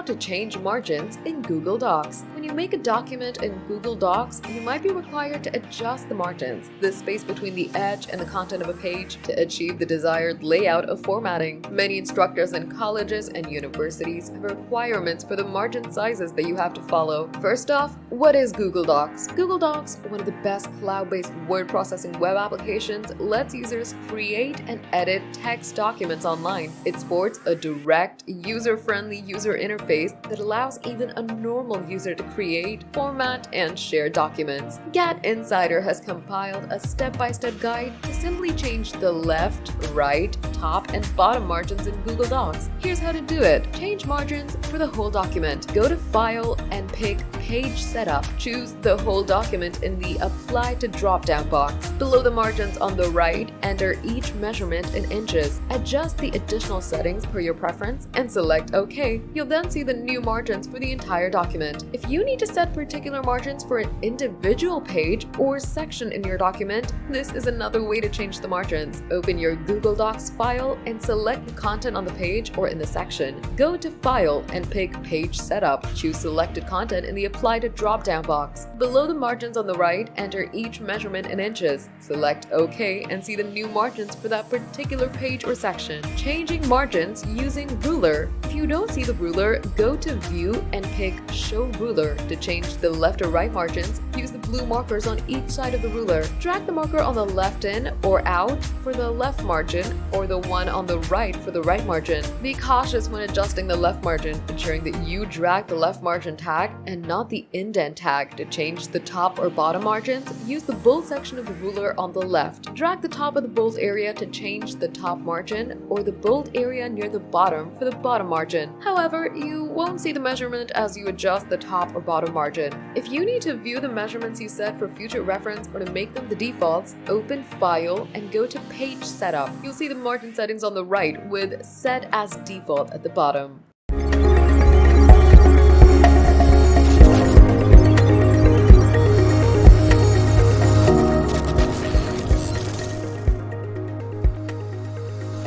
How to change margins in Google Docs. When you make a document in Google Docs, you might be required to adjust the margins, the space between the edge and the content of a page, to achieve the desired layout of formatting. Many instructors in colleges and universities have requirements for the margin sizes that you have to follow. First off, what is Google Docs? Google Docs, one of the best cloud-based word processing web applications, lets users create and edit text documents online. It sports a direct, user-friendly user interface that allows even a normal user to create, format, and share documents. Get Insider has compiled a step-by-step guide to simply change the left, right, top, and bottom margins in Google Docs. Here's how to do it. Change margins for the whole document. Go to File and pick Page Setup. Choose the whole document in the Apply to drop-down box. Below the margins on the right, enter each measurement in inches. Adjust the additional settings per your preference and select OK. You'll then see the new margins for the entire document. If you need to set particular margins for an individual page or section in your document, this is another way to change the margins. Open your Google Docs file and select the content on the page or in the section. Go to File and pick Page Setup. Choose selected content in the Apply to drop-down box. Below the margins on the right, enter each measurement in inches. Select OK and see the new margins for that particular page or section. Changing margins using ruler. If you don't see the ruler, go to View and pick Show Ruler. To change the left or right margins, use the blue markers on each side of the ruler. Drag the marker on the left in or out for the left margin, or the one on the right for the right margin. Be cautious when adjusting the left margin, ensuring that you drag the left margin tag and not the indent tag. To change the top or bottom margins, use the bold section of the ruler on the left. Drag the top of the bold area to change the top margin, or the bold area near the bottom for the bottom margin. However, you won't see the measurement as you adjust the top or bottom margin. If you need to view the measurements you set for future reference or to make them the defaults, open File and go to Page Setup. You'll see the margin settings on the right with Set as Default at the bottom.